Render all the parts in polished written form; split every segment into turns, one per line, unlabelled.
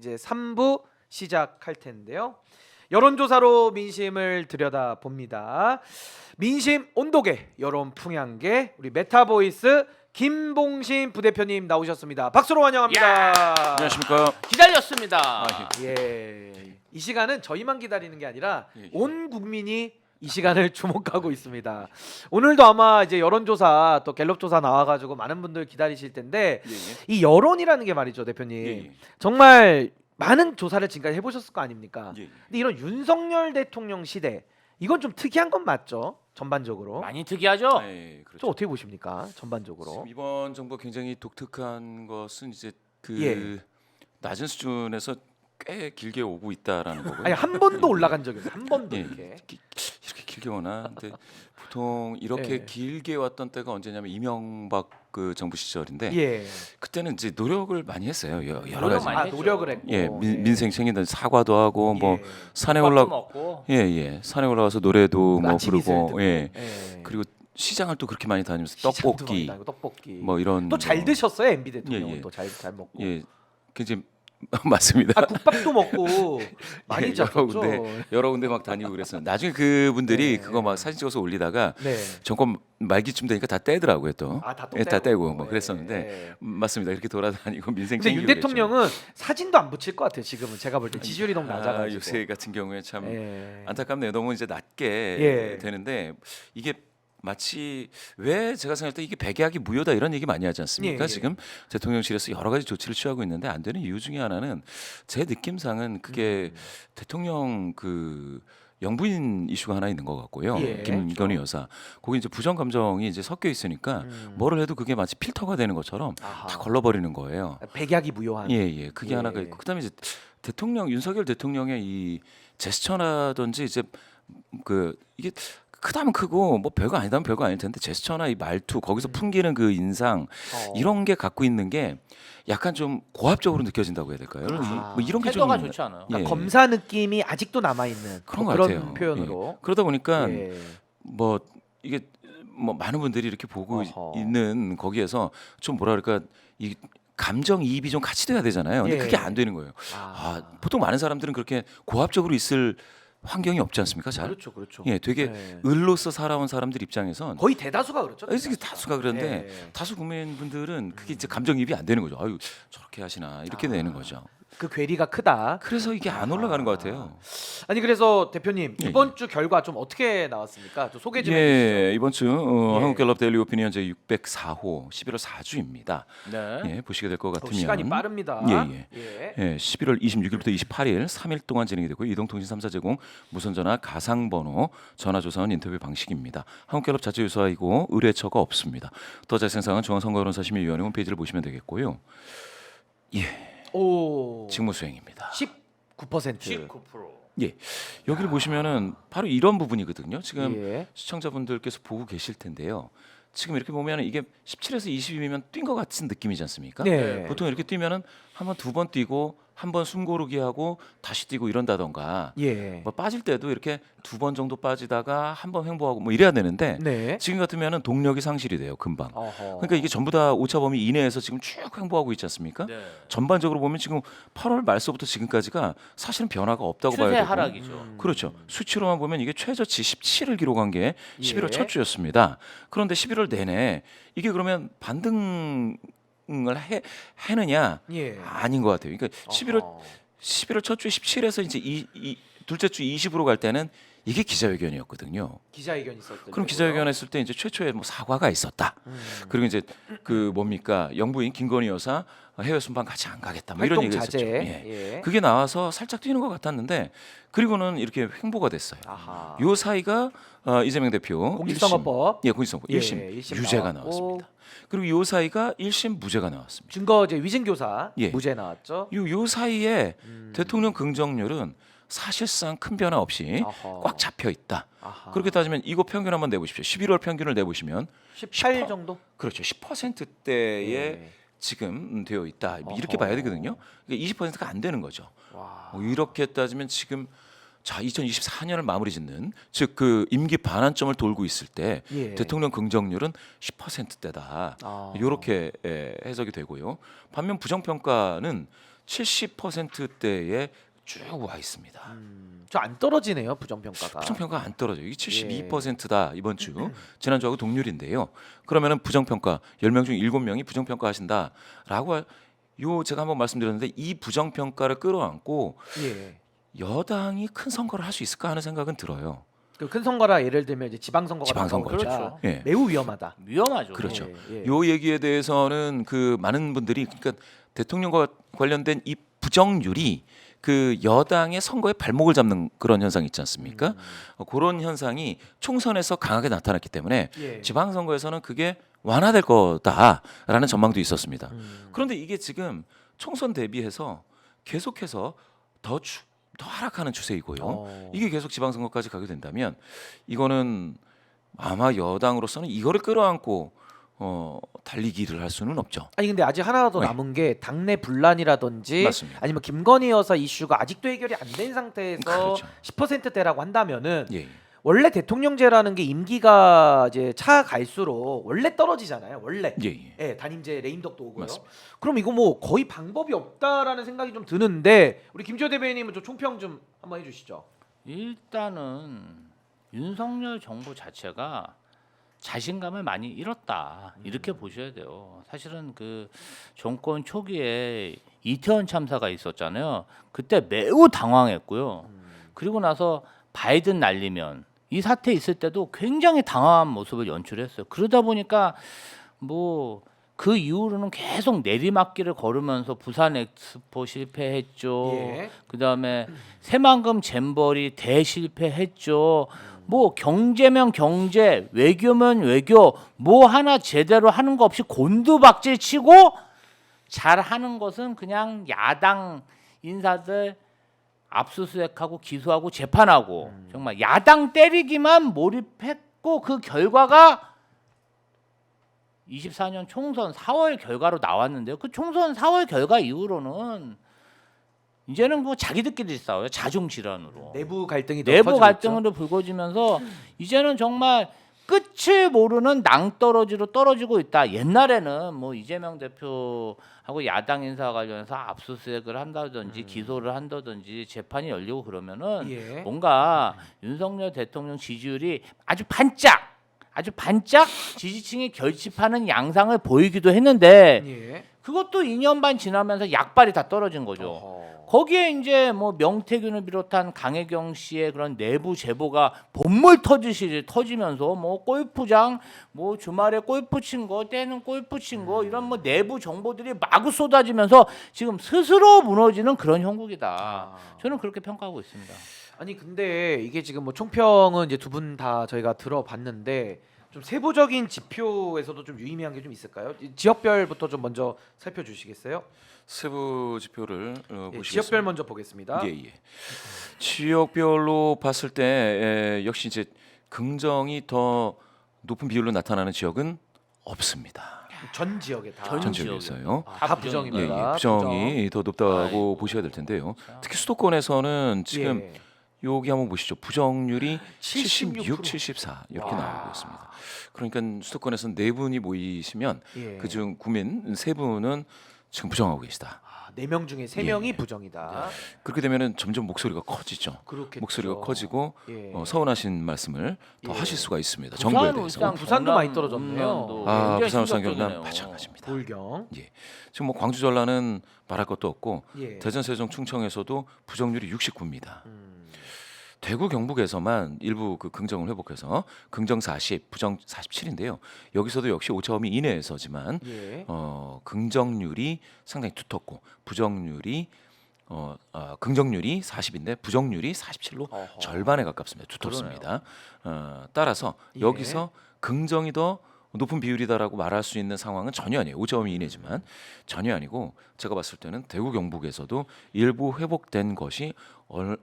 이제 3부 시작할 텐데요. 여론조사로 민심을 들여다 봅니다. 민심 온도계, 여론 풍향계, 우리 메타보이스 김봉신 부대표님 나오셨습니다. 박수로 환영합니다.
안녕하십니까.
기다렸습니다.
예. 이 시간은 저희만 기다리는 게 아니라
예.
온 국민이 이 시간을 주목하고 있습니다. 오늘도 아마 이제 여론조사 또 갤럽조사 나와가지고 많은 분들 기다리실 텐데
예, 예.
이 여론이라는 게 말이죠, 대표님.
예, 예.
정말 많은 조사를 지금까지 해보셨을 거 아닙니까?
예, 예.
근데 이런 윤석열 대통령 시대 이건 좀 특이한 건 맞죠? 전반적으로.
많이 특이하죠?
아, 예, 그렇죠.
좀 어떻게 보십니까? 전반적으로.
지금 이번 정부가 굉장히 독특한 것은 이제 그
예.
낮은 수준에서 꽤 길게 오고 있다라는 거고요.
아니 한 번도 올라간 적이 없어요. 한 번도
예,
이렇게.
이렇게 길게 오나? 근데 보통 이렇게
예.
길게 왔던 때가 언제냐면 이명박 그 정부 시절인데
예.
그때는 이제 노력을 많이 했어요. 여러
노력
가지.
많이
아
했죠.
노력을 했고.
예, 민생 챙긴다 사과도 하고 뭐
예.
산에
밥도
올라
먹고.
예, 산에 올라가서 노래도 뭐
아침 이슬
부르고
듣고.
예.
예.
그리고 시장을 또 그렇게 많이 다니면서
시장도 많이
떡볶이
다니고 떡볶이.
뭐 이런
또 잘 드셨어요, MB 대통령은
예, 예.
또 잘 먹고.
예, 굉장히 맞습니다.
아 국밥도 먹고 많이
예,
잡혔죠.
여러 군데 막 다니고 그랬어요. 나중에 그분들이
네.
그거 막 사진 찍어서 올리다가
네.
정권 말기쯤 되니까 다 떼더라고요 또.
아, 다
예, 다 떼고 뭐
예,
그랬었는데
예.
맞습니다. 이렇게 돌아다니고 민생
근데
챙기고
윤
그랬죠.
대통령은 사진도 안 붙일 것 같아요. 지금은 제가 볼 때 지지율이 너무 낮아가지고.
요새 같은 경우에 참
예.
안타깝네요. 너무 이제 낮게
예.
되는데 이게 마치 왜 제가 생각할 때 이게 백약이 무효다 이런 얘기 많이 하지 않습니까?
예, 예.
지금 대통령실에서 여러 가지 조치를 취하고 있는데 안 되는 이유 중에 하나는 제 느낌상은 그게 대통령 그 영부인 이슈가 하나 있는 것 같고요.
예.
김건희 여사 거기 이제 부정 감정이 이제 섞여 있으니까 뭐를 해도 그게 마치 필터가 되는 것처럼
아하.
다 걸러버리는 거예요.
백약이 무효한.
예. 그게
예.
하나가 있고 그다음에 이제 대통령 윤석열 대통령의 이 제스처라든지 이제 그 이게 크다면 크고 뭐 별거 아니다면 별거 아닐 텐데 제스처나 이 말투 거기서 풍기는 그 인상
이런
이런 게 갖고 있는 게 약간 좀 고압적으로 느껴진다고 해야 될까요?
그렇죠.
뭐 이런 게 좀
태도가 좋지 않아요.
예.
검사 느낌이 아직도 남아 있는
그런
뭐
것
그런
같아요.
표현으로.
그러다 보니까
예.
뭐 이게 뭐 많은 분들이 이렇게 보고
어허.
있는 거기에서 좀 뭐라 그럴까 이 감정 이입이 좀 같이 돼야 되잖아요. 근데
예.
그게 안 되는 거예요. 보통 많은 사람들은 그렇게 고압적으로 있을 환경이 없지 않습니까? 잘.
그렇죠, 그렇죠.
예, 되게
예.
을로서 살아온 사람들 입장에선
거의 대다수가 그렇죠.
이게 다수가 그런데
예.
다수 국민분들은 그게 이제 감정이입이 안 되는 거죠. 아유 저렇게 하시나 이렇게 되는 거죠.
그 괴리가 크다.
그래서 이게 안 올라가는 것 같아요.
아니 그래서 대표님
예,
이번 주 결과 좀 어떻게 나왔습니까? 좀 소개 좀 해주시죠.
예, 이번 주
예.
한국갤럽 데일리 오피니언 제 604호 11월 4주입니다.
네.
예, 보시게 될 것 같으면
시간이 빠릅니다.
예.
예.
예, 11월 26일부터 28일 3일 동안 진행이 되고 이동통신 3사 제공 무선전화 가상번호 전화조사원 인터뷰 방식입니다. 한국갤럽 자체유사이고 의뢰처가 없습니다. 더 자세한 사항은 중앙선거여론사심의위원회 홈페이지를 보시면 되겠고요. 예,
오.
직무 수행입니다.
19%.
19%.
예, 여기를 보시면은 바로 이런 부분이거든요. 지금
예.
시청자분들께서 보고 계실 텐데요. 지금 이렇게 보면은 이게 17에서 20이면 뛴 것 같은 느낌이지 않습니까?
네.
보통 이렇게 뛰면은 한 번 두 번 뛰고 한 번 숨 고르기 하고 다시 뛰고 이런다던가
예.
뭐 빠질 때도 이렇게 두 번 정도 빠지다가 한 번 횡보하고 뭐 이래야 되는데
네.
지금 같으면은 동력이 상실이 돼요 금방.
어허.
그러니까 이게 전부 다 오차 범위 이내에서 지금 쭉 횡보하고 있지 않습니까?
네.
전반적으로 보면 지금 8월 말서부터 지금까지가 사실은 변화가 없다고 봐야
추세
되고
하락이죠.
그렇죠. 수치로만 보면 이게 최저치 17을 기록한 게 11월
예.
첫 주였습니다. 그런데 11월 내내 이게 그러면 반등을 해느냐?
예.
아닌 것 같아요. 그러니까 11월 첫 주에 17에서 이제 이 둘째 주 20으로 갈 때는 이게 기자회견이었거든요.
기자회견 있었던.
그럼 기자회견 했을 때 이제 최초에 뭐 사과가 있었다. 그리고 이제 그 뭡니까 영부인 김건희 여사 해외 순방 같이 안 가겠다. 뭐 이런
활동
얘기가
자제.
있었죠. 예.
예.
그게 나와서 살짝 뛰는 것 같았는데 그리고는 이렇게 횡보가 됐어요.
아하.
요 사이가 이재명 대표
공직선거법.
1심, 예, 공직선거법
예,
1심,
일심
유죄가
나왔고.
나왔습니다. 그리고 요 사이가 1심 무죄가 나왔습니다.
증거제 위증교사
예.
무죄 나왔죠.
요 사이에 대통령 긍정률은 사실상 큰 변화 없이
아하.
꽉 잡혀 있다.
아하.
그렇게 따지면 이거 평균 한번 내보십시오. 11월 평균을 내보시면
18 정도.
그렇죠. 10%대에
예.
지금 되어 있다. 이렇게
어허.
봐야 되거든요. 그러니까 20%가 안 되는 거죠.
와.
이렇게 따지면 지금 자 2024년을 마무리 짓는 즉 그 임기 반환점을 돌고 있을 때
예.
대통령 긍정률은 10%대다.
아.
이렇게 해석이 되고요. 반면 부정평가는 70%대에 쭉 와 있습니다.
저 안 떨어지네요 부정평가가.
부정평가 안 떨어져요. 이게 72%다 이번 주. 지난주하고 동률인데요. 그러면은 부정평가 10명 중 7명이 부정평가하신다라고 요 제가 한번 말씀드렸는데 이 부정평가를 끌어안고
예.
여당이 큰 선거를 할 수 있을까 하는 생각은 들어요.
그 큰 선거라 예를 들면 이제 지방선거가
지방선거죠.
다가오니까
예.
매우 위험하다.
위험하죠.
그렇죠.
예, 예.
요 얘기에 대해서는 그 많은 분들이 그러니까 대통령과 관련된 이 부정률이 그 여당의 선거에 발목을 잡는 그런 현상이 있지 않습니까? 그런 현상이 총선에서 강하게 나타났기 때문에
예.
지방선거에서는 그게 완화될 거다라는 전망도 있었습니다. 그런데 이게 지금 총선 대비해서 계속해서 더 하락하는 추세이고요. 이게 계속 지방선거까지 가게 된다면 이거는 아마 여당으로서는 이거를 끌어안고 달리기를 할 수는 없죠.
아니 근데 아직 하나 더
네.
남은 게 당내 분란이라든지
맞습니다.
아니면 김건희 여사 이슈가 아직도 해결이 안 된 상태에서
그렇죠.
10%대라고 한다면은
예.
원래 대통령제라는 게 임기가 이제 차갈수록 원래 떨어지잖아요. 원래.
예.
예, 단임제 레임덕도 오고요.
맞습니다.
그럼 이거 뭐 거의 방법이 없다라는 생각이 좀 드는데 우리 김지호 대변인님은 좀 총평 좀 한번 해주시죠.
일단은 윤석열 정부 자체가 자신감을 많이 잃었다 이렇게 보셔야 돼요. 사실은 그 정권 초기에 이태원 참사가 있었잖아요. 그때 매우 당황했고요. 그리고 나서 바이든 날리면 이 사태 있을 때도 굉장히 당황한 모습을 연출했어요. 그러다 보니까 뭐 그 이후로는 계속 내리막길을 걸으면서 부산 엑스포 실패했죠.
예.
그다음에 새만금 잼버리 대실패했죠. 뭐 경제면 경제, 외교면 외교, 뭐 하나 제대로 하는 거 없이 곤두박질 치고 잘하는 것은 그냥 야당 인사들 압수수색하고 기소하고 재판하고 정말 야당 때리기만 몰입했고 그 결과가 24년 총선 4월 결과로 나왔는데요. 그 총선 4월 결과 이후로는 이제는 뭐 자기들끼리 싸워요. 자중 질환으로.
내부 갈등이 더
내부
커지고
갈등으로 불거지면서 이제는 정말 끝을 모르는 낭떠러지로 떨어지고 있다. 옛날에는 뭐 이재명 대표하고 야당 인사 관련해서 압수수색을 한다든지 기소를 한다든지 재판이 열리고 그러면은
예.
뭔가 윤석열 대통령 지지율이 아주 반짝 지지층이 결집하는 양상을 보이기도 했는데
예.
그것도 2년 반 지나면서 약발이 다 떨어진 거죠.
어허.
거기에 이제 뭐 명태균을 비롯한 강혜경 씨의 그런 내부 제보가 본물 터지듯이 터지면서 뭐 골프장 뭐 주말에 골프 친 거 때는 골프 친 거 이런 뭐 내부 정보들이 마구 쏟아지면서 지금 스스로 무너지는 그런 형국이다. 저는 그렇게 평가하고 있습니다.
아니 근데 이게 지금 뭐 총평은 이제 두 분 다 저희가 들어봤는데 좀 세부적인 지표에서도 좀 유의미한 게 좀 있을까요? 지역별부터 좀 먼저 살펴주시겠어요?
세부 지표를
예,
보시겠습니다.
지역별 먼저 보겠습니다.
예. 지역별로 봤을 때 역시 이제 긍정이 더 높은 비율로 나타나는 지역은 없습니다.
전 지역에 다.
전
전
지역에.
지역에서요.
다
예,
부정입니다.
부정이 더 높다고
아이고,
보셔야 될 텐데요.
참.
특히 수도권에서는 지금
예.
여기 한번 보시죠. 부정률이
76%.
76, 74 이렇게
와.
나오고 있습니다. 그러니까 수도권에서 네 분이 모이시면
예.
그중 국민 세 분은 지금 부정하고 계시다.
4명 중에 3명이 부정이다.
그렇게 되면은 점점 목소리가 커지죠.
그렇겠죠.
목소리가 커지고
예.
서운하신 말씀을 더
예.
하실 수가 있습니다.
부산,
정부에 대해서.
울산,
부산도
경남,
많이 떨어졌네요.
음남도
아,
굉장히
부산, 울산,
충격적이네요.
경남 마찬가지입니다.
볼경.
지금 뭐 광주, 전라는 말할 것도 없고
예.
대전, 세종, 충청에서도 부정률이 69입니다.
음.
대구, 경북에서만 일부 그 긍정을 회복해서 긍정 40, 부정 47인데요. 여기서도 역시 오차범위 이내에서지만
예.
긍정률이 상당히 두텁고 부정률이 긍정률이 40인데 부정률이 47로
어허.
절반에 가깝습니다. 두텁습니다. 따라서
예.
여기서 긍정이 더 높은 비율이다라고 말할 수 있는 상황은 전혀 아니에요. 오차범위 이내지만 전혀 아니고 제가 봤을 때는 대구, 경북에서도 일부 회복된 것이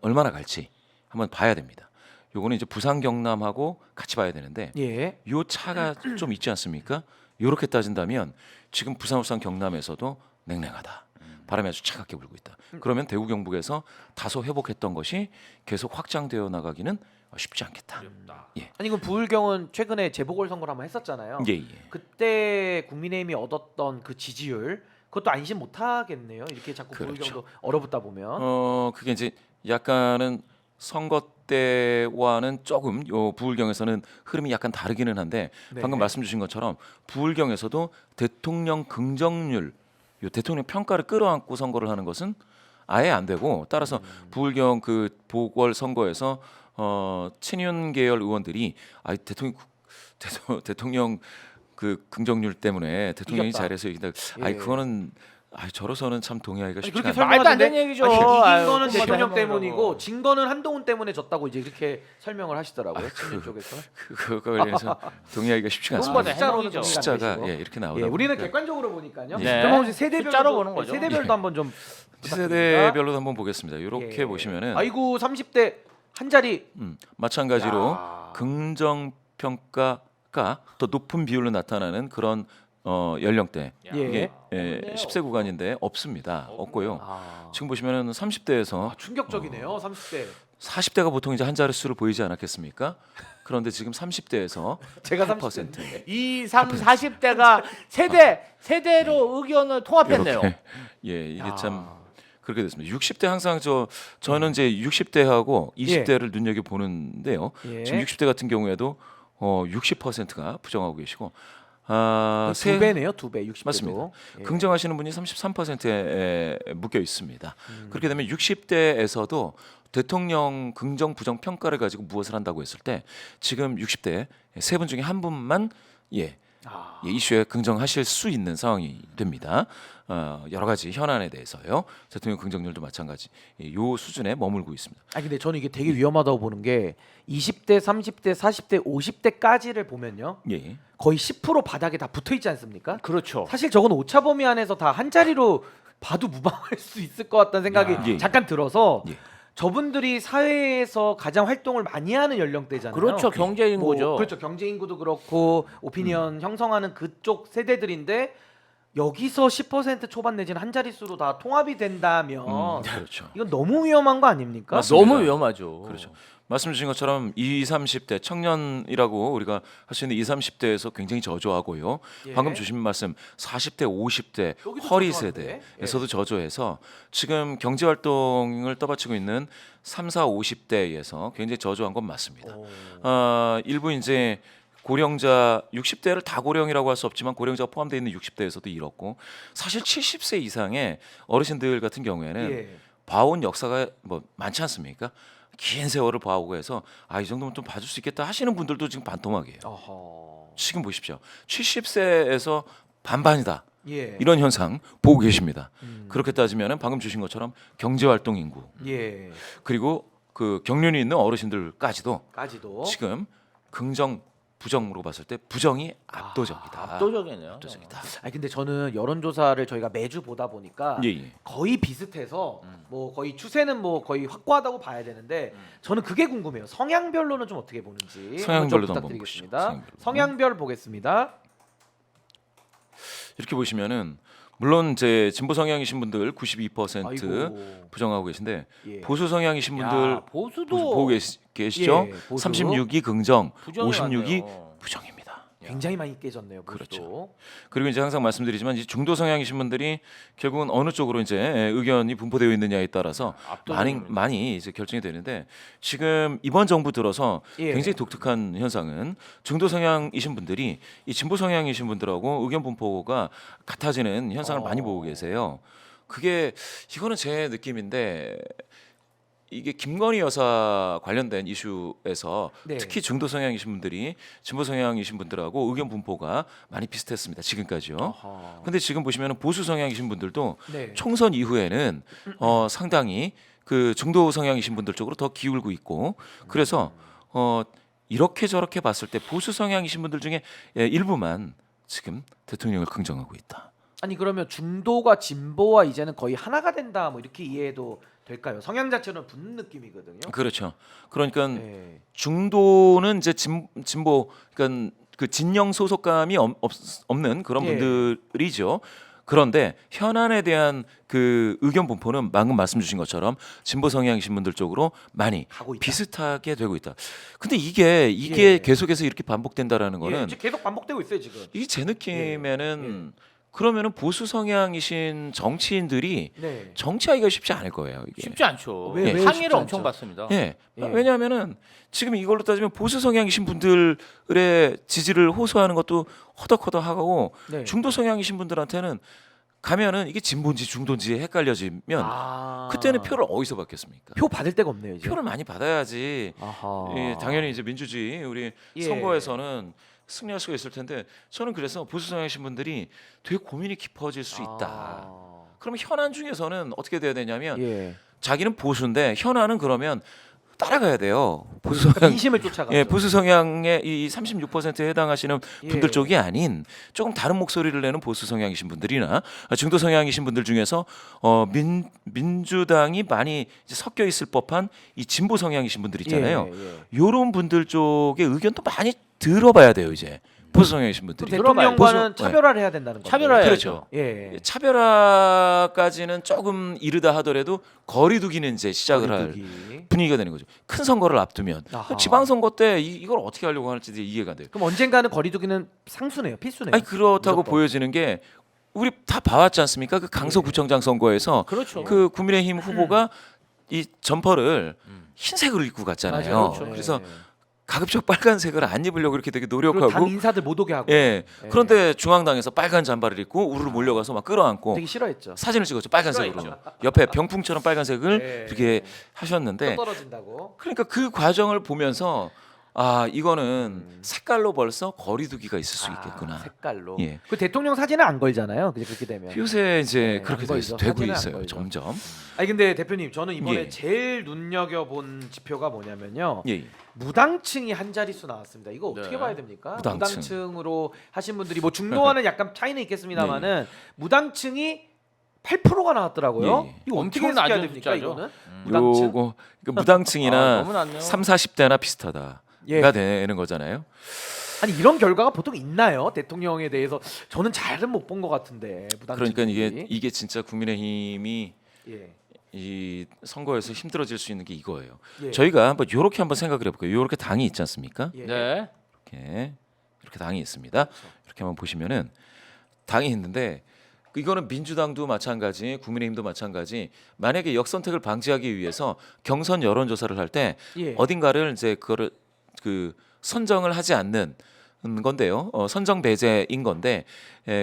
얼마나 갈지 한번 봐야 됩니다. 요거는 이제 부산, 경남하고 같이 봐야 되는데
예.
요 차가 좀 있지 않습니까? 요렇게 따진다면 지금 부산, 울산, 경남에서도 냉랭하다. 바람이 아주 차갑게 불고 있다. 그러면 대구, 경북에서 다소 회복했던 것이 계속 확장되어 나가기는 쉽지 않겠다.
아니 그럼 부울경은 최근에 재보궐 선거를 한번 했었잖아요.
예.
그때 국민의힘이 얻었던 그 지지율 그것도 안심 못 하겠네요. 이렇게 자꾸
그렇죠.
부울경도 얼어붙다 보면.
그게 이제 약간은 선거 때와는 조금 요 부울경에서는 흐름이 약간 다르기는 한데
네.
방금 말씀 주신 것처럼 부울경에서도 대통령 긍정률, 요 대통령 평가를 끌어안고 선거를 하는 것은 아예 안 되고 따라서 부울경 그 보궐 선거에서 친윤 계열 의원들이 대통령 그 긍정률 때문에 대통령이
이겼다.
잘해서 이긴다.
예.
그거는 저로서는 참 동의하기가
아니,
쉽지
그렇게
않아요.
말도 안
설명하던데
되는 얘기죠.
아니, 이긴
아유,
거는
꿈마다
대통령
해먹으려고.
때문이고 진 거는 한동훈 때문에 졌다고 이제 이렇게 설명을 하시더라고요. 친윤 쪽에서.
그거 관련해서 동의하기가 쉽지가
꿈마다
않습니다.
숫자로는
해먹이죠.
동의가 안
숫자가
되시고.
이렇게 나오다
예, 우리는
보니까
객관적으로 보니까요.
네.
그럼 혹시 세대별로
숫자로 보는 거죠.
세대별도
예.
한번 좀
세대별로도 한번 보겠습니다. 이렇게
예.
보시면은
아이고 30대 한 자리
마찬가지로
야.
긍정 평가가 더 높은 비율로 나타나는 그런 연령대
예.
이게
없네요.
10세 구간인데 없습니다. 없고요.
아,
지금 보시면은 30대에서
충격적이네요. 30대.
40대가 보통 이제 한 자릿수를 보이지 않았겠습니까? 그런데 지금 30대에서
제가
8%.
30대.
2, 3, 40대가 세대로 의견을 통합했네요.
이렇게 이게
야.
참 그렇게 됐습니다. 60대 항상 저는 이제 60대하고 20대를 눈여겨 보는데요.
예.
지금 60대 같은 경우에도 60%가 부정하고 계시고
두 배네요. 두 배. 60대도.
맞습니다.
예.
긍정하시는 분이 33%에 묶여 있습니다. 그렇게 되면 60대에서도 대통령 긍정 부정 평가를 가지고 무엇을 한다고 했을 때 지금 60대 세 분 중에 한 분만
아.
이슈에 긍정하실 수 있는 상황이 됩니다. 여러 가지 현안에 대해서요. 대통령 긍정률도 마찬가지. 요 수준에 머물고 있습니다.
아니 근데 저는 이게 되게 위험하다고 보는 게 20대, 30대, 40대, 50대까지를 보면요.
예.
거의 10% 바닥에 다 붙어 있지 않습니까?
그렇죠.
사실 저건 오차 범위 안에서 다 한 자리로 봐도 무방할 수 있을 것 같다는 생각이
야.
예.
잠깐 들어서
예.
저분들이 사회에서 가장 활동을 많이 하는 연령대잖아요.
그렇죠. 경제 인구죠.
그렇죠. 경제 인구도 그렇고 오피니언 형성하는 그쪽 세대들인데 여기서 10% 초반 내지는 한 자릿수로 다 통합이 된다면
그렇죠.
이건 너무 위험한 거 아닙니까?
맞습니다.
너무 위험하죠.
그렇죠. 말씀 주신 것처럼 20, 30대 청년이라고 우리가 할 수 있는 20, 30대에서 굉장히 저조하고요.
예.
방금 주신 말씀 40대, 50대
여기도
허리
저조한데?
세대에서도 저조해서 지금 경제 활동을 떠받치고 있는 3, 4, 50대에서 굉장히 저조한 건 맞습니다. 일부 이제 고령자 60대를 다 고령이라고 할 수 없지만 고령자가 포함되어 있는 60대에서도 이렇고 사실 70세 이상의 어르신들 같은 경우에는
예.
봐온 역사가 뭐 많지 않습니까? 긴 세월을 봐오고 해서 이 정도면 좀 봐줄 수 있겠다 하시는 분들도 지금 반토막이에요.
어허.
지금 보십시오. 70세에서 반반이다.
예.
이런 현상 보고 계십니다.
음.
그렇게 따지면은 방금 주신 것처럼 경제활동 인구
예.
그리고 그 경륜이 있는 어르신들까지도
까지도
지금 긍정 부정으로 봤을 때 부정이 압도적이다.
압도적이네요.
압도적이다.
아니 근데 저는 여론조사를 저희가 매주 보다 보니까
예.
거의 비슷해서 뭐 거의 추세는 뭐 거의 확고하다고 봐야 되는데 저는 그게 궁금해요. 성향별로는 좀 어떻게 보는지
성향별로도
좀
한번
부탁드리겠습니다.
보시죠. 성향별로.
성향별 보겠습니다.
이렇게 보시면은 물론 이제 진보 성향이신 분들 92%
아이고.
부정하고 계신데
예.
보수 성향이신 분들
야, 보수도
보고 계시죠?
예, 보수.
36이 긍정,
부정이
56이
많네요.
부정입니다.
굉장히 많이 깨졌네요. 보수도.
그렇죠. 그리고 이제 항상 말씀드리지만 이제 중도 성향이신 분들이 결국은 어느 쪽으로 이제 의견이 분포되어 있느냐에 따라서
압도적입니다.
많이 이제 결정이 되는데 지금 이번 정부 들어서
예.
굉장히 독특한 현상은 중도 성향이신 분들이 이 진보 성향이신 분들하고 의견 분포가 같아지는 현상을 많이 보고 계세요. 그게 이거는 제 느낌인데 이게 김건희 여사 관련된 이슈에서
네.
특히 중도 성향이신 분들이 진보 성향이신 분들하고 의견 분포가 많이 비슷했습니다. 지금까지요.
어허.
근데 지금 보시면 보수 성향이신 분들도
네.
총선 이후에는 상당히 그 중도 성향이신 분들 쪽으로 더 기울고 있고 그래서 이렇게 저렇게 봤을 때 보수 성향이신 분들 중에 일부만 지금 대통령을 긍정하고 있다.
아니 그러면 중도가 진보와 이제는 거의 하나가 된다 뭐 이렇게 이해해도 될까요? 성향 자체는 붙는 느낌이거든요.
그렇죠. 그러니까
네.
중도는 이제 진보 그러니까 그 진영 소속감이 없는 그런
예.
분들이죠. 그런데 현안에 대한 그 의견 분포는 방금 말씀 주신 것처럼 진보 성향이신 분들 쪽으로 많이
가고 있다.
비슷하게 되고 있다. 근데 이게
예.
계속해서 이렇게 반복된다라는
예,
거는
지금 계속 반복되고 있어요 지금.
이게 제 느낌에는 그러면은 보수 성향이신 정치인들이
네.
정치하기가 쉽지 않을 거예요. 이게.
쉽지 않죠.
왜 쉽지
항의를
않죠?
엄청 받습니다.
예.
예.
왜냐하면은 지금 이걸로 따지면 보수 성향이신 분들의 지지를 호소하는 것도 허덕허덕하고
네.
중도 성향이신 분들한테는 가면은 이게 진보인지 중도인지 헷갈려지면
아.
그때는 표를 어디서 받겠습니까?
표 받을 데가 없네요 이제.
표를 많이 받아야지.
아하.
예, 당연히 이제 민주주의 우리
예.
선거에서는 승리할 수가 있을 텐데 저는 그래서 보수 성향이신 분들이 되게 고민이 깊어질 수 있다.
아.
그러면 현안 중에서는 어떻게 돼야 되냐면
예.
자기는 보수인데 현안은 그러면 따라가야 돼요. 보수 성향
민심을 쫓아가.
예, 보수 성향의 이 36%에 해당하시는 분들
예.
쪽이 아닌 조금 다른 목소리를 내는 보수 성향이신 분들이나 중도 성향이신 분들 중에서 민주당이 많이 이제 섞여 있을 법한 이 진보 성향이신 분들 있잖아요.
예.
요런 분들 쪽의 의견도 많이 들어봐야 돼요, 이제. 보수 성향이신
그럼
분들이.
대통령과는
보수-
차별화를 해야 된다는 거죠.
차별화해야죠.
그렇죠.
예.
차별화까지는 조금 이르다 하더라도 거리두기는 이제 시작을 할
거리두기.
분위기가 되는 거죠. 큰 선거를 앞두면
아하.
지방선거 때 이걸 어떻게 하려고 하는지 이제 이해가 돼요.
그럼 언젠가는 거리두기는 상수네요, 필수네요.
아니 그렇다고
무조건.
보여지는 게 우리 다 봐왔지 않습니까? 그 강서구청장 선거에서
그렇죠.
그 국민의힘 후보가 이 점퍼를 흰색으로 입고 갔잖아요.
맞아요. 그렇죠.
그래서
예.
가급적 빨간색을 안 입으려고 이렇게 되게
그리고 당
노력하고
인사들 못 오게 하고.
예.
예.
그런데 중앙당에서 빨간 잠바를 입고 우르르 몰려가서 막 끌어안고
되게 싫어했죠.
사진을 찍었죠. 빨간색으로.
싫어했죠.
옆에 병풍처럼 빨간색을
예.
이렇게
또
하셨는데
떨어진다고.
그러니까 그 과정을 보면서 아 이거는 색깔로 벌써 거리두기가 있을 수 있겠구나.
아, 색깔로.
예.
그 대통령 사진은 안 걸잖아요. 그렇게 되면.
요새 이제
네,
그렇게
안 걸죠.
되고
사진은 안
있어요.
걸죠.
점점.
아니 근데 대표님 저는 이번에
예.
제일 눈여겨본 지표가 뭐냐면요.
예.
무당층이 한 자릿수 나왔습니다. 이거 어떻게
네.
봐야 됩니까?
무당층.
으로 하신 분들이 뭐 중도와는 약간 차이는 있겠습니다만은 무당층이 8%가 나왔더라고요.
예, 예.
이거 어떻게
엄청
해석해야
낮은
됩니까?
숫자죠.
이거는 무당층.
요거 그 무당층이나
너무 낮네요.
3, 40대나 비슷하다가
예.
되는 거잖아요.
아니 이런 결과가 보통 있나요? 대통령에 대해서 저는 잘은 못 본 것 같은데 무당층.
그러니까 이게 진짜 국민의힘이
예.
이 선거에서 힘들어질 수 있는 게 이거예요.
예.
저희가 요렇게 한번 생각을 해볼게요. 요렇게 당이 있지 않습니까?
예.
네.
이렇게 당이 있습니다. 이렇게 한번 보시면은 당이 있는데 이거는 민주당도 마찬가지, 국민의힘도 마찬가지. 만약에 역선택을 방지하기 위해서 경선 여론조사를 할 때
예.
어딘가를 이제 그거를 그 선정을 하지 않는 건데요. 선정 배제인 건데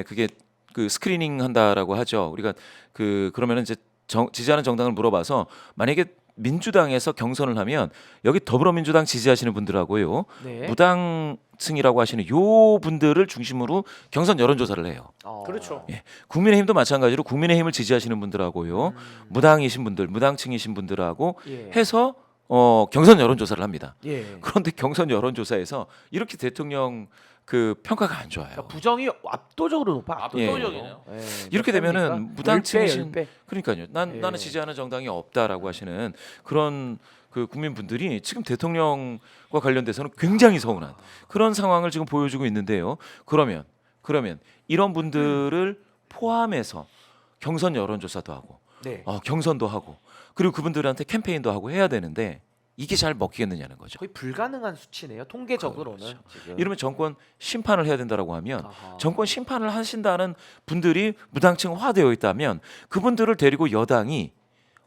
그게 그 스크리닝 한다라고 하죠. 우리가 그러면은 이제 지지하는 정당을 물어봐서 만약에 민주당에서 경선을 하면 여기 더불어민주당 지지하시는 분들하고요.
네.
무당층이라고 하시는 요 분들을 중심으로 경선 여론조사를 해요.
그렇죠.
예. 국민의힘도 마찬가지로 국민의힘을 지지하시는 분들하고요. 무당이신 분들, 무당층이신 분들하고
예.
해서 경선 여론조사를 합니다.
예.
그런데 경선 여론조사에서 이렇게 대통령 그 평가가 안 좋아요.
그러니까 부정이 압도적으로 높아.
압도적이네요.
예.
이렇게
몇 배입니까?
되면은 무당층이신
10배.
그러니까요.
예.
나는 지지하는 정당이 없다라고 하시는 그런 그 국민분들이 지금 대통령과 관련돼서는 굉장히 서운한 그런 상황을 지금 보여주고 있는데요. 그러면 이런 분들을 포함해서 경선 여론조사도 하고
네.
경선도 하고 그리고 그분들한테 캠페인도 하고 해야 되는데 이게 잘 먹히겠느냐는 거죠.
거의 불가능한 수치네요. 통계적으로는.
그렇죠.
지금.
이러면 정권 심판을 해야 된다라고 하면
아하.
정권 심판을 하신다는 분들이 무당층화되어 있다면 그분들을 데리고 여당이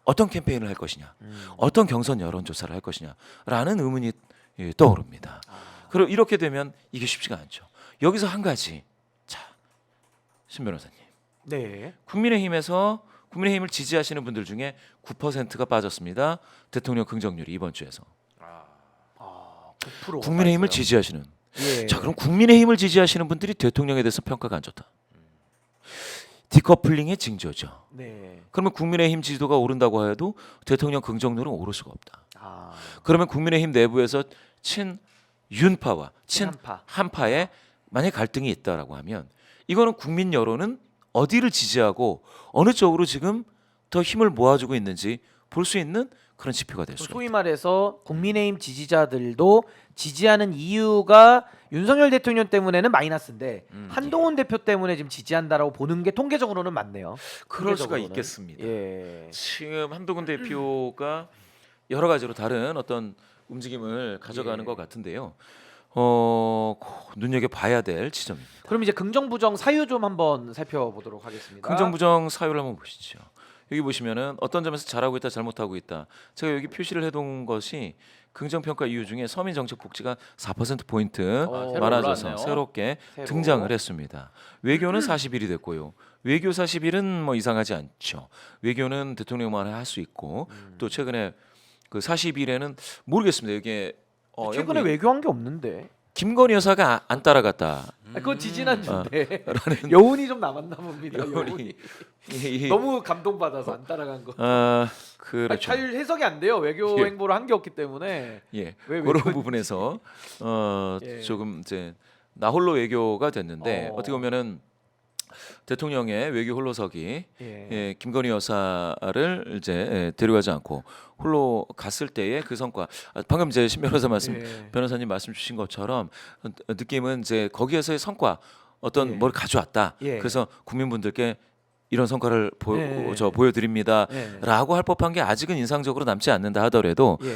어떤 캠페인을 할 것이냐, 어떤 경선 여론조사를 할 것이냐라는 의문이 떠오릅니다. 그리고 이렇게 되면 이게 쉽지가 않죠. 여기서 한 가지, 자, 신 변호사님,
네.
국민의힘을 지지하시는 분들 중에 9%가 빠졌습니다. 대통령 긍정률이 이번 주에서.
9%.
국민의힘을 지지하시는.
예.
자, 그럼 국민의힘을 지지하시는 분들이 대통령에 대해서 평가가 안 좋다. 디커플링의 징조죠.
네.
그러면 국민의힘 지지도가 오른다고 해도 대통령 긍정률은 오를 수가 없다.
아.
그러면 국민의힘 내부에서 친윤파와
친한파.
친한파에 만약 갈등이 있다라고 하면 이거는 국민 여론은 어디를 지지하고 어느 쪽으로 지금 더 힘을 모아주고 있는지 볼 수 있는 그런 지표가 될 수가
소위
있다.
말해서 국민의힘 지지자들도 지지하는 이유가 윤석열 대통령 때문에는 마이너스인데 한동훈 대표 때문에 지금 지지한다라고 보는 게 통계적으로는 맞네요.
그럴 수가
통계적으로는.
있겠습니다.
예.
지금 한동훈 대표가 여러 가지로 다른 어떤 움직임을 가져가는
예.
것 같은데요. 눈여겨 봐야 될 지점입니다.
그럼 이제 긍정 부정 사유 좀 한번 살펴보도록 하겠습니다.
긍정 부정 사유를 한번 보시죠. 여기 보시면은 어떤 점에서 잘하고 있다, 잘못하고 있다. 제가 여기 표시를 해둔 것이 긍정 평가 이유 중에 서민 정책 복지가 4% 포인트
새로
많아져서
올라왔네요.
새롭게
새로.
등장을 했습니다. 외교는 41이 됐고요. 외교 41은 뭐 이상하지 않죠. 외교는 대통령만 할 수 있고 또 최근에 그 41에는 모르겠습니다. 이게
최근에
영국이
외교한 게 없는데.
김건희 여사가 안 따라갔다.
그건 지지난주인데
라는
여운이 좀 남았나 봅니다. 여운이.
여운이 이-
너무 감동받아서 안 따라간 거.
아,
아니,
그렇죠.
잘 해석이 안 돼요. 외교
예.
행보를 한 게 없기 때문에.
예,
왜
그런
외교-
부분에서
예.
조금 이제 나홀로 외교가 됐는데
어.
어떻게 보면은 대통령의 외교 홀로서기
예.
예, 김건희 여사를 이제 데려가지 않고 홀로 갔을 때의 그 성과 방금 이제 신 변호사
예.
변호사님 말씀 주신 것처럼 느낌은 이제 거기에서의 성과 어떤
예.
뭘 가져왔다.
예.
그래서 국민분들께 이런 성과를
예.
보여드립니다라고 할 법한 게 아직은 인상적으로 남지 않는다 하더라도
예.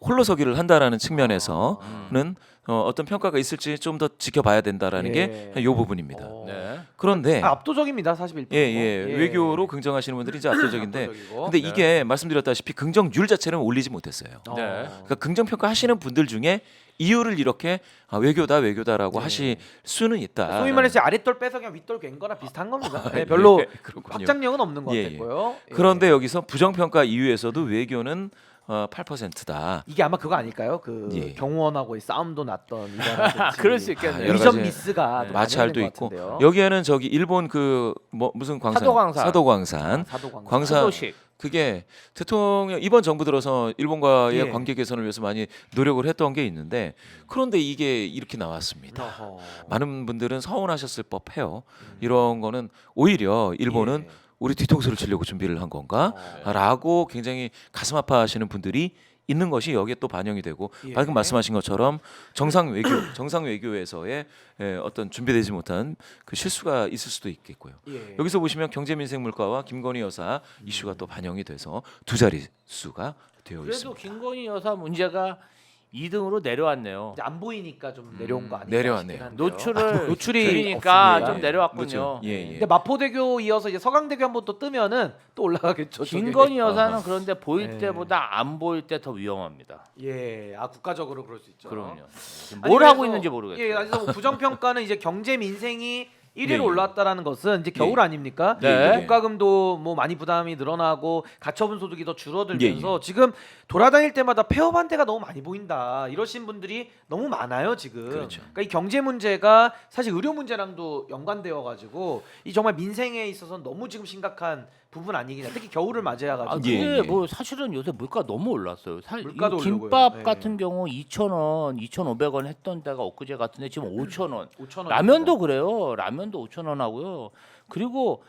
홀로서기를 한다라는 측면에서는 어떤 평가가 있을지 좀 더 지켜봐야 된다라는
예.
게 이 부분입니다.
어.
네.
그런데
압도적입니다. 41%.
예, 외교로 긍정하시는 분들이 이제 압도적인데
압도적이고.
근데 이게 말씀드렸다시피 긍정률 자체는 올리지 못했어요.
어.
네.
그러니까 긍정 평가 하시는 분들 중에 이유를 이렇게 외교다라고
네.
하실 수는 있다.
소위 말해서 아랫돌 빼서 그냥 윗돌 괭 거나 비슷한 겁니다. 네, 별로
예, 그렇군요.
확장력은 없는 것
예, 예.
같았고요. 예.
그런데 여기서 부정 평가 이유에서도 외교는 8%다.
이게 아마 그거 아닐까요? 그
예.
경호원하고의 싸움도 났던 이라든지
그럴 수 있겠네요.
여러
위전
가지
미스가 좀
마찰도
반영된 것
있고
같은데요.
여기에는 저기 일본 그 무슨 광산
사도광산.
사도광산
사도광산.
광산
사도식.
그게 대통령 이번 정부 들어서 일본과의
예.
관계 개선을 위해서 많이 노력을 했던 게 있는데 그런데 이게 이렇게 나왔습니다.
어허.
많은 분들은 서운하셨을 법해요. 이런 거는 오히려 일본은
예.
우리 뒤통수를 치려고 준비를 한 건가? 라고 굉장히 가슴 아파하시는 분들이 있는 것이 여기에 또 반영이 되고
예.
방금 말씀하신 것처럼 정상 외교에서의 어떤 준비되지 못한 그 실수가 있을 수도 있겠고요.
예.
여기서 보시면 경제민생 물가와 김건희 여사 이슈가 또 반영이 돼서 두 자릿수가 되어
그래도
있습니다.
김건희 여사 문제가 2등으로 내려왔네요.
이제 안 보이니까 좀 내려온 거 아닌가
내려왔네요.
싶긴 한데요.
노출을
노출이
줄이니까
없습니다.
좀 내려왔군요.
그렇죠. 예, 예.
근데 마포대교 이어서 이제 서강대교 한번 또 뜨면은 또 올라가겠죠. 저게.
김건희 여사는 그런데 보일
예.
때보다 안 보일 때 더 위험합니다.
예, 국가적으로 그럴 수 있죠.
그럼요.
아니,
뭘
그래서-
하고 있는지 모르겠어요.
예, 그래서 뭐 부정평가는 이제 경제 민생이 1위로
예, 예.
올랐다라는 것은 이제 겨울
예.
아닙니까?
네.
국가금도 뭐 많이 부담이 늘어나고 가처분 소득이 더 줄어들면서
예,
지금 돌아다닐 때마다 폐업 한대가 너무 많이 보인다 이러신 분들이 너무 많아요 지금.
그렇죠.
그러니까 이 경제 문제가 사실 의료 문제랑도 연관되어 가지고 이 정말 민생에 있어서 너무 지금 심각한 부분 아니겠냐. 특히 겨울을 맞이해 가지고.
아,
예,
그게
예.
뭐 사실은 요새 물가 너무 올랐어요.
물가도
이
오르고요.
김밥
예.
같은 경우 2,000원, 2,500원 했던 데가 엊그제 같은데 지금 5,000원.
5,000원.
라면도 그래요. 라면도 5,000원 하고요. 그리고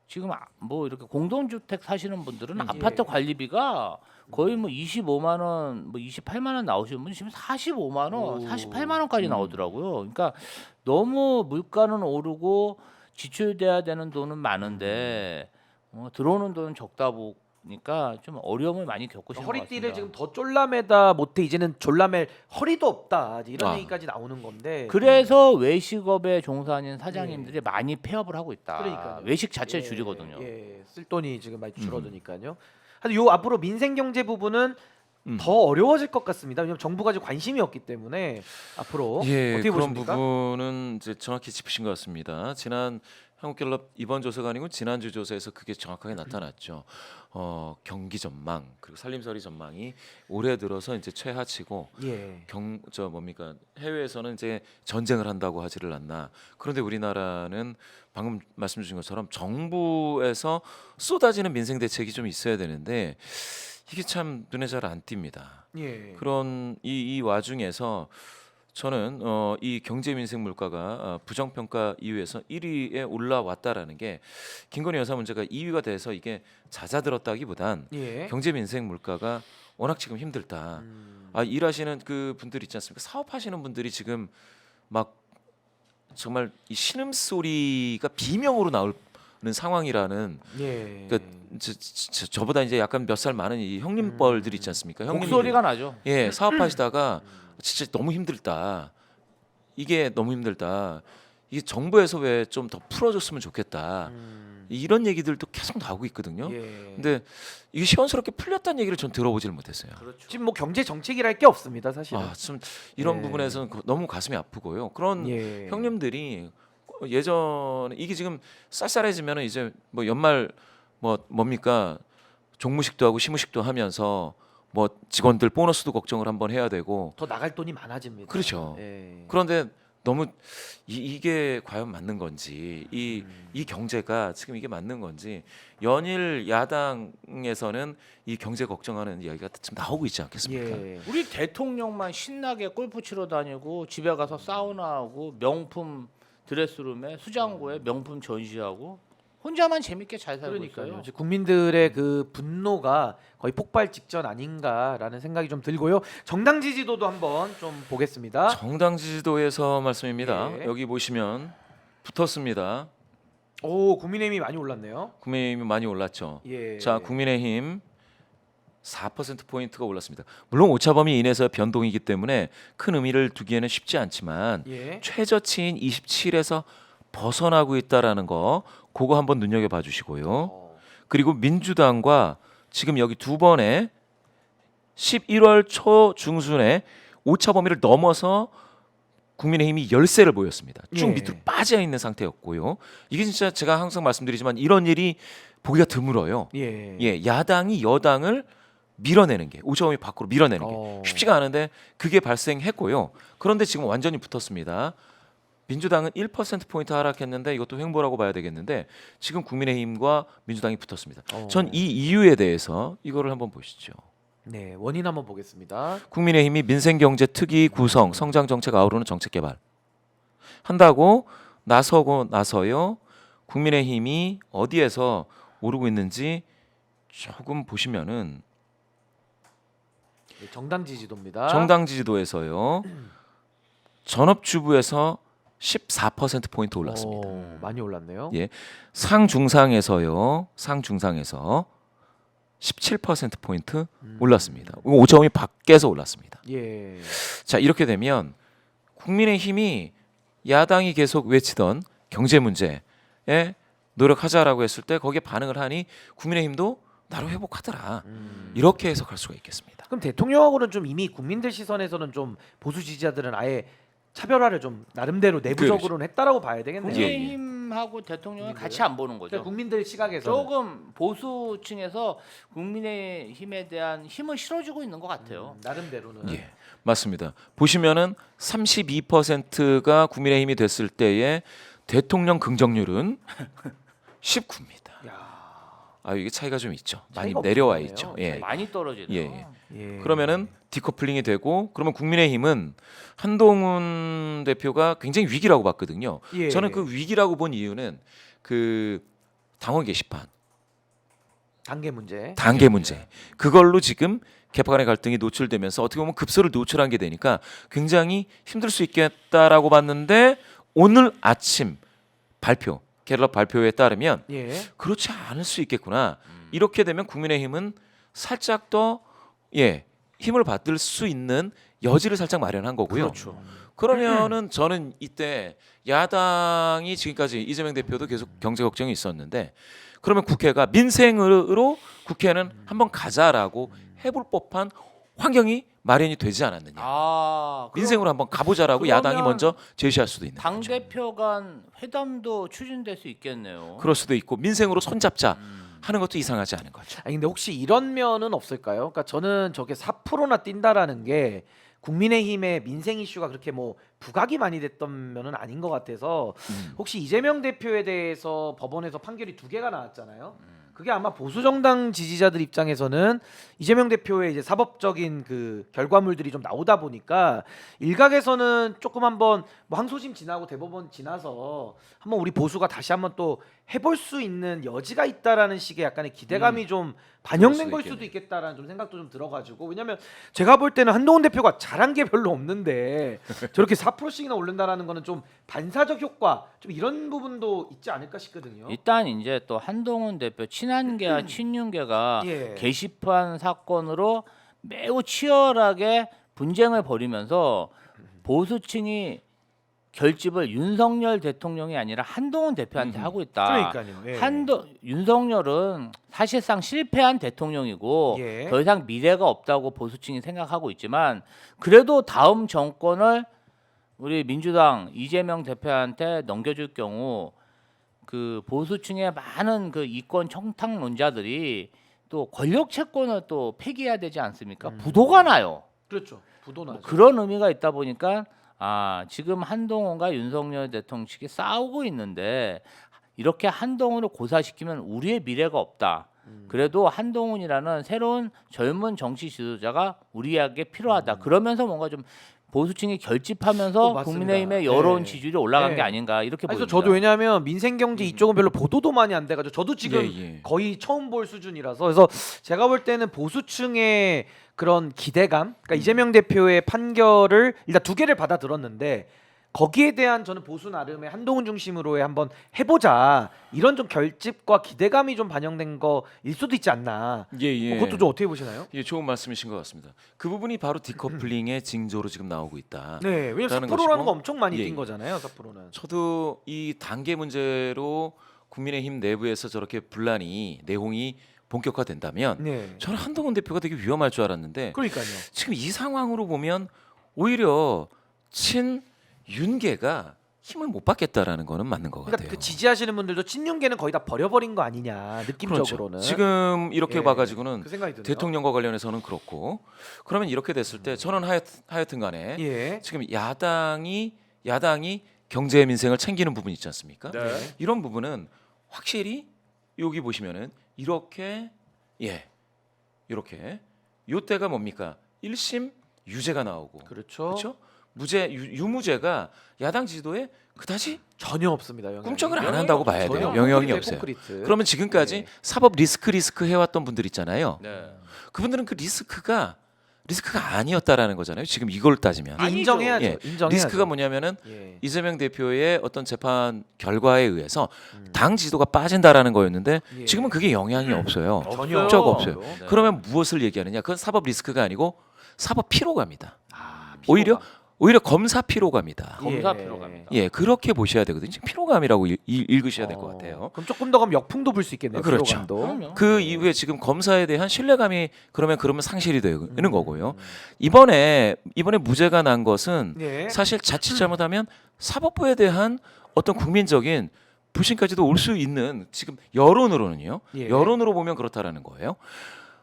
지금 뭐 이렇게 공동주택 사시는 분들은 아파트 관리비가 거의 뭐 25만 원, 뭐 28만 원 나오시는 분 지금 45만 원,
오.
48만 원까지 나오더라고요. 그러니까 너무 물가는 오르고 지출돼야 되는 돈은 많은데 들어오는 돈은 적다 보니까 좀 어려움을 많이 겪으시는 것
허리띠를
같습니다.
지금 더 졸라매다 못해 이제는 졸라맬 허리도 없다 이런
아.
얘기까지 나오는 건데.
그래서 외식업에 종사하는 사장님들이 많이 폐업을 하고 있다.
그러니까요.
외식 자체를
예,
줄이거든요.
예, 쓸 돈이 지금 많이 줄어드니까요. 하여튼 요 앞으로 민생 경제 부분은 더 어려워질 것 같습니다. 왜냐하면 정부가 지금 관심이 없기 때문에 앞으로
예,
어떻게
그런
보십니까?
부분은 이제 정확히 짚으신 것 같습니다. 지난 한국갤럽 이번 조사가 아니고 지난주 조사에서 그게 정확하게 나타났죠. 경기 전망 그리고 살림살이 전망이 올해 들어서 이제 최하치고
예.
해외에서는 이제 전쟁을 한다고 하지를 않나. 그런데 우리나라는 방금 말씀 주신 것처럼 정부에서 쏟아지는 민생 대책이 좀 있어야 되는데 이게 참 눈에 잘 안 띕니다.
예.
그런 이 와중에서 저는 이 경제 민생 물가가 부정평가 이후에서 1위에 올라왔다라는 게 김건희 여사 문제가 2위가 돼서 이게 잦아들었다기보단
예.
경제 민생 물가가 워낙 지금 힘들다. 일하시는 그 분들 있지 않습니까? 사업하시는 분들이 지금 막 정말 이 신음 소리가 비명으로 나오는 상황이라는.
예.
그러니까 저보다 이제 약간 몇 살 많은 이 형님뻘들 있지 않습니까? 형님들이
곡소리가 나죠.
예, 사업하시다가 진짜 너무 힘들다. 이게 너무 힘들다. 이게 정부에서 왜 좀 더 풀어줬으면 좋겠다. 이런 얘기들도 계속 나오고 있거든요.
예.
근데 이게 시원스럽게 풀렸다는 얘기를 전 들어보질 못했어요.
그렇죠.
지금 뭐 경제 정책이랄 게 없습니다, 사실은.
참 이런
예.
부분에서는 너무 가슴이 아프고요. 그런
예.
형님들이 예전에 이게 지금 쌀쌀해지면은 이제 뭐 연말 뭡니까 종무식도 하고 시무식도 하면서 뭐 직원들 보너스도 걱정을 한번 해야 되고
더 나갈 돈이 많아집니다.
그렇죠.
예.
그런데 너무 이게 과연 맞는 건지 이 경제가 지금 이게 맞는 건지 연일 야당에서는 이 경제 걱정하는 이야기가 지금 나오고 있지 않겠습니까?
예.
우리 대통령만 신나게 골프 치러 다니고 집에 가서 사우나하고 명품 드레스룸에 수장고에 명품 전시하고 혼자만 재밌게 잘 살고
그러니까요.
있어요.
이제 국민들의 그 분노가 거의 폭발 직전 아닌가라는 생각이 좀 들고요. 정당 지지도도 한번 좀 보겠습니다.
정당 지지도에서 말씀입니다.
예.
여기 보시면 붙었습니다.
오, 국민의힘이 많이 올랐네요.
국민의힘이 많이 올랐죠.
예.
자, 국민의힘 4% 포인트가 올랐습니다. 물론 오차범위 이내에서 변동이기 때문에 큰 의미를 두기에는 쉽지 않지만
예.
최저치인 27에서 벗어나고 있다라는 거 그거 한번 눈여겨 봐 주시고요. 그리고 민주당과 지금 여기 두 번에 11월 초 중순에 오차 범위를 넘어서 국민의힘이 열세를 보였습니다. 쭉
예.
밑으로 빠져 있는 상태였고요. 이게 진짜 제가 항상 말씀드리지만 이런 일이 보기가 드물어요.
예.
예, 야당이 여당을 밀어내는 게 오차 범위 밖으로 밀어내는 게 쉽지가 않은데 그게 발생했고요. 그런데 지금 완전히 붙었습니다. 민주당은 1% 포인트 하락했는데 이것도 횡보라고 봐야 되겠는데 지금 국민의힘과 민주당이 붙었습니다. 전 이 이유에 대해서 이거를 한번 보시죠.
네, 원인 한번 보겠습니다.
국민의힘이 민생경제 특위 구성, 성장 정책 아우르는 정책 개발 한다고 나서고 나서요. 국민의힘이 어디에서 오르고 있는지 조금 보시면은
네, 정당 지지도입니다.
정당 지지도에서요. 전업주부에서 14% 포인트 올랐습니다.
오, 많이 올랐네요.
예. 상중상에서요. 상중상에서 17% 포인트 올랐습니다. 이거 5점이 밖에서 올랐습니다.
예.
자, 이렇게 되면 국민의힘이 야당이 계속 외치던 경제 문제에 노력하자라고 했을 때 거기에 반응을 하니 국민의힘도 나름 회복하더라. 이렇게 해석할 수가 있겠습니다.
그럼 대통령하고는 좀 이미 국민들 시선에서는 좀 보수 지지자들은 아예 차별화를 좀 나름대로 내부적으로는 했다라고 봐야 되겠네요.
예, 예.
국민의힘하고 대통령을 같이 안 보는 거죠.
그러니까 국민들 시각에서
조금 보수층에서 국민의힘에 대한 힘을 실어주고 있는 것 같아요.
나름대로는
예, 맞습니다. 보시면은 32%가 국민의힘이 됐을 때의 대통령 긍정률은 19입니다.
야,
아, 이게 차이가 좀 있죠. 많이
차이가
내려와
엄청나네요.
있죠. 예.
많이 떨어지네요.
예,
예.
그러면은 디커플링이 되고 그러면 국민의힘은 한동훈 대표가 굉장히 위기라고 봤거든요.
예.
저는 그 위기라고 본 이유는 그 당원 게시판
단계 문제.
단계 문제 그걸로 지금 개파 간의 갈등이 노출되면서 어떻게 보면 급소를 노출한 게 되니까 굉장히 힘들 수 있겠다라고 봤는데 오늘 아침 발표 갤럽 발표에 따르면
예.
그렇지 않을 수 있겠구나. 이렇게 되면 국민의힘은 살짝 더 힘을 받을 수 있는 여지를 살짝 마련한 거고요.
그렇죠.
그러면은 저는 이때 야당이 지금까지 이재명 대표도 계속 경제 걱정이 있었는데 그러면 국회가 민생으로 국회는 한번 가자라고 해볼 법한 환경이 마련이 되지 않았느냐.
아,
민생으로 한번 가보자라고
그러면
야당이 먼저 제시할 수도 있는
당
거죠.
대표 간 회담도 추진될 수 있겠네요.
그럴 수도 있고 민생으로 손잡자 하는 것도 이상하지 않은 거죠.
아니 근데 혹시 이런 면은 없을까요? 그러니까 저는 저게 4%나 뛴다라는 게 국민의힘의 민생 이슈가 그렇게 뭐 부각이 많이 됐던 면은 아닌 것 같아서 혹시 이재명 대표에 대해서 법원에서 판결이 2개가 나왔잖아요. 그게 아마 보수 정당 지지자들 입장에서는 이재명 대표의 이제 사법적인 그 결과물들이 좀 나오다 보니까 일각에서는 조금 한번 뭐 항소심 지나고 대법원 지나서 한번 우리 보수가 다시 한번 또 해볼 수 있는 여지가 있다라는 식의 약간의 기대감이 좀 반영된 걸 수도 있겠다라는 좀 생각도 좀 들어가지고 왜냐면 제가 볼 때는 한동훈 대표가 잘한 게 별로 없는데 저렇게 4%씩이나 오른다라는 거는 좀 반사적 효과 좀 이런 부분도 있지 않을까 싶거든요.
일단 이제 또 한동훈 대표 친한계와 친윤계가
예.
게시판 사건으로 매우 치열하게 분쟁을 벌이면서 보수층이 결집을 윤석열 대통령이 아니라 한동훈 대표한테 하고 있다.
그러니까요. 예.
윤석열은 사실상 실패한 대통령이고
예.
더 이상 미래가 없다고 보수층이 생각하고 있지만 그래도 다음 정권을 우리 민주당 이재명 대표한테 넘겨줄 경우 그 보수층의 많은 그 이권 청탁론자들이 또 권력 채권을 또 폐기해야 되지 않습니까? 부도가 나요.
그렇죠. 부도나죠.
그런 의미가 있다 보니까 지금 한동훈과 윤석열 대통령 측이 싸우고 있는데 이렇게 한동훈을 고사시키면 우리의 미래가 없다. 그래도 한동훈이라는 새로운 젊은 정치 지도자가 우리에게 필요하다. 그러면서 뭔가 좀 보수층이 결집하면서
맞습니다.
국민의힘의 여론
네.
지지율이 올라간
네.
게 아닌가 이렇게
그래서
보입니다.
저도 왜냐하면 민생경제 이쪽은 별로 보도도 많이 안 돼가지고 저도 지금
예.
거의 처음 볼 수준이라서 그래서 제가 볼 때는 보수층의 그런 기대감, 그러니까 이재명 대표의 판결을 일단 두 개를 받아 들었는데 거기에 대한 저는 보수 나름의 한동훈 중심으로의 한번 해보자 이런 좀 결집과 기대감이 좀 반영된 거일 수도 있지 않나.
예.
그것도 좀 어떻게 보시나요?
예, 좋은 말씀이신 것 같습니다. 그 부분이 바로 디커플링의 징조로 지금 나오고 있다.
네, 왜냐면
라는
4%라는
것이고,
거 엄청 많이
예,
뛴
예.
거잖아요, 4%는.
저도 이 단계 문제로 국민의힘 내부에서 저렇게 분란이 내홍이 본격화된다면
네,
저는 한동훈 대표가 되게 위험할 줄 알았는데
그러니까요.
지금 이 상황으로 보면 오히려 친 윤계가 힘을 못 받겠다라는 거는 맞는 것
그러니까
같아요.
그 지지하시는 분들도 친윤계는 거의 다 버려버린 거 아니냐 느낌적으로는.
그렇죠. 지금 이렇게
예,
봐가지고는
그 생각이 드네요.
대통령과 관련해서는 그렇고 그러면 이렇게 됐을 때 저는 하여튼간에
예.
지금 야당이 경제 민생을 챙기는 부분이 있지 않습니까?
네.
이런 부분은 확실히 여기 보시면은 이렇게 이렇게 요때가 뭡니까? 1심 유죄가 나오고
그렇죠.
그렇죠? 무죄 유무죄가 야당 지도에 그다지
전혀 없습니다. 영향이.
꿈쩍을 안
영향이
한다고
없죠.
봐야 돼요.
전혀
영향이
콘크리트에
없어요.
콘크리트.
그러면 지금까지
네.
사법 리스크 해왔던 분들 있잖아요.
네.
그분들은 그 리스크가 아니었다라는 거잖아요. 지금 이걸 따지면
아니죠.
인정해야죠.
예.
인정해야죠.
리스크가 뭐냐면은
예.
이재명 대표의 어떤 재판 결과에 의해서 당 지도가 빠진다라는 거였는데
예.
지금은 그게 영향이 없어요.
전혀
끔쩍 없어요.
네.
그러면 무엇을 얘기하느냐? 그건 사법 리스크가 아니고 사법 피로감이다.
피로감.
오히려 검사 피로감이다.
검사
예.
피로감이다.
예, 그렇게 보셔야 되거든요. 지금 피로감이라고 읽으셔야 될 것 같아요.
그럼 조금 더 가면 역풍도 불 수 있겠네요.
그렇죠.
피로감도.
그럼요.
그 이후에 지금 검사에 대한 신뢰감이 그러면 상실이 되는 거고요. 이번에 무죄가 난 것은
예.
사실 자칫 잘못하면 사법부에 대한 어떤 국민적인 불신까지도 올 수 있는 지금 여론으로는요.
예.
여론으로 보면 그렇다라는 거예요.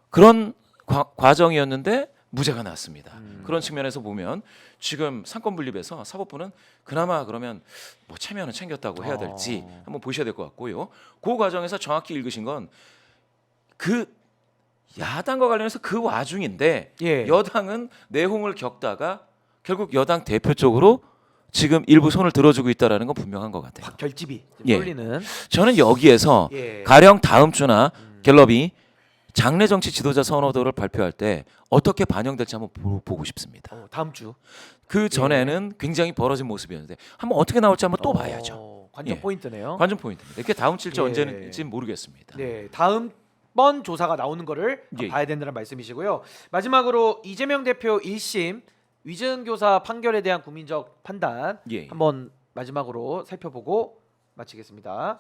그런 과정이었는데 무죄가 났습니다. 그런 측면에서 보면 지금 상권 분립에서 사법부는 그나마 그러면 뭐 체면은 챙겼다고 해야 될지 한번 보셔야 될 것 같고요. 그 과정에서 정확히 읽으신 건 그 야당과 관련해서 그 와중인데
예.
여당은 내홍을 겪다가 결국 여당 대표 쪽으로 지금 일부 손을 들어주고 있다라는 건 분명한 것 같아요.
확 결집이
예.
쏠리는.
저는 여기에서
예.
가령 다음 주나 갤럽이 장래 정치 지도자 선호도를 발표할 때 어떻게 반영될지 한번 보고 싶습니다.
다음 주.
그 전에는 굉장히 벌어진 모습이었는데 한번 어떻게 나올지 한번 또 봐야죠.
관전
예.
포인트네요.
관전 포인트입니다. 이게 다음 주일지
예.
언제인지 모르겠습니다.
네, 다음번 조사가 나오는 거를
예.
봐야 된다는 말씀이시고요. 마지막으로 이재명 대표 1심 위증교사 판결에 대한 국민적 판단
예.
한번 마지막으로 살펴보고 마치겠습니다.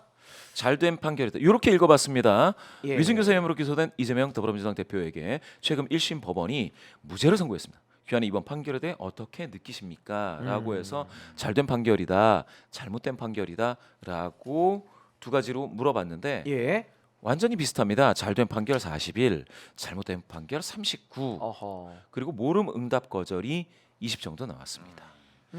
잘된 판결이다. 이렇게 읽어봤습니다.
예.
위증교사 혐의로 기소된 이재명 더불어민주당 대표에게 최근 1심 법원이 무죄를 선고했습니다. 귀하는 이번 판결에 대해 어떻게 느끼십니까? 라고 해서 잘된 판결이다, 잘못된 판결이다라고 두 가지로 물어봤는데
예.
완전히 비슷합니다. 잘된 판결 41, 잘못된 판결 39,
어허.
그리고 모름 응답 거절이 20 정도 나왔습니다.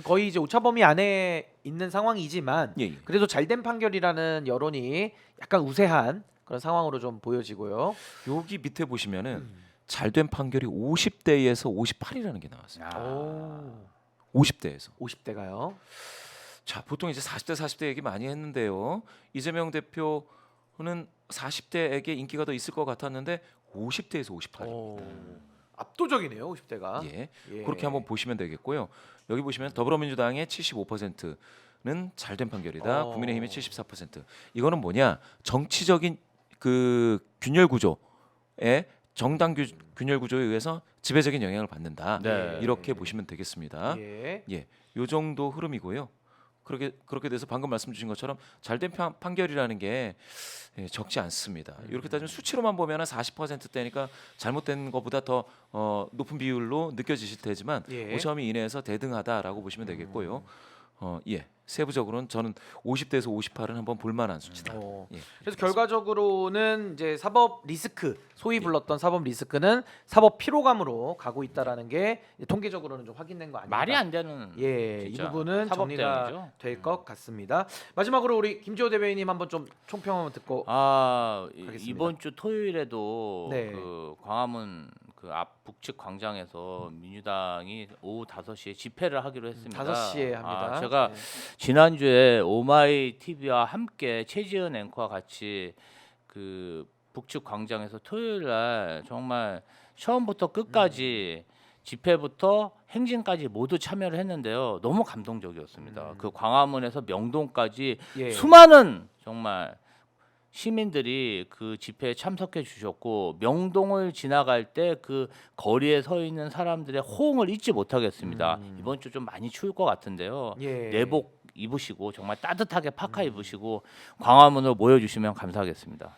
거의 이제 오차범위 안에 있는 상황이지만
예, 예.
그래도 잘된 판결이라는 여론이 약간 우세한 그런 상황으로 좀 보여지고요.
여기 밑에 보시면은 잘된 판결이 50대에서 58이라는 게 나왔어요.
오.
50대에서.
50대가요.
자, 보통 이제 40대 40대 얘기 많이 했는데요. 이재명 대표는 40대에게 인기가 더 있을 것 같았는데 50대에서 58입니다.
압도적이네요, 50대가.
예. 그렇게 한번 보시면 되겠고요. 여기 보시면 더불어민주당의 75%는 잘된 판결이다. 국민의힘의 74%. 이거는 뭐냐? 정치적인 그 균열 구조에 정당 균열 구조에 의해서 지배적인 영향을 받는다.
네.
이렇게 보시면 되겠습니다.
예.
예, 요 정도 흐름이고요. 그렇게 돼서 방금 말씀 주신 것처럼 잘된 판결이라는 게 적지 않습니다. 이렇게 따지면 수치로만 보면 40%대니까 잘못된 것보다 더 높은 비율로 느껴지실 테지만
예.
오차범위 이내에서 대등하다라고 보시면 되겠고요. 예, 세부적으로는 저는 50대에서 58은 한번 볼만한 수치다. 예,
그래서 결과적으로는 이제 사법 리스크, 소위 불렀던 사법 리스크는 사법 피로감으로 가고 있다라는 게 통계적으로는 좀 확인된 거 아닌가?
말이 안 되는
예, 이
진짜
부분은
사법
정리가
대응이죠.
될 것 같습니다. 마지막으로 우리 김지호 대변인님 한번 좀 총평 한번 듣고
가겠습니다.
가겠습니다.
이번 주 토요일에도
네.
그 광화문 그 앞 북측 광장에서 민주당이 오후 5시에 집회를 하기로 했습니다.
5시에 합니다.
제가
네.
지난주에 오마이 TV와 함께 최지은 앵커와 같이 그 북측 광장에서 토요일 날 정말 처음부터 끝까지 집회부터 행진까지 모두 참여를 했는데요. 너무 감동적이었습니다. 그 광화문에서 명동까지
예.
수많은 정말 시민들이 그 집회에 참석해 주셨고 명동을 지나갈 때 그 거리에 서 있는 사람들의 호응을 잊지 못하겠습니다. 이번 주 좀 많이 추울 것 같은데요.
예.
내복 입으시고 정말 따뜻하게 파카 입으시고 광화문으로 모여주시면 감사하겠습니다.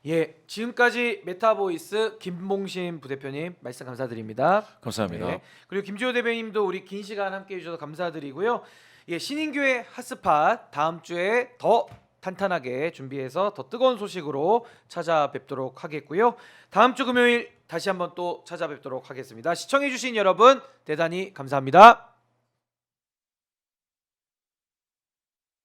예, 지금까지 메타보이스 김봉신 부대표님 말씀 감사드립니다.
감사합니다.
네. 그리고 김지호 대변인님도 우리 긴 시간 함께 해주셔서 감사드리고요. 예, 신인교회 핫스팟 다음 주에 더 탄탄하게 준비해서 더 뜨거운 소식으로 찾아뵙도록 하겠고요. 다음 주 금요일 다시 한번 또 찾아뵙도록 하겠습니다. 시청해주신 여러분 대단히 감사합니다.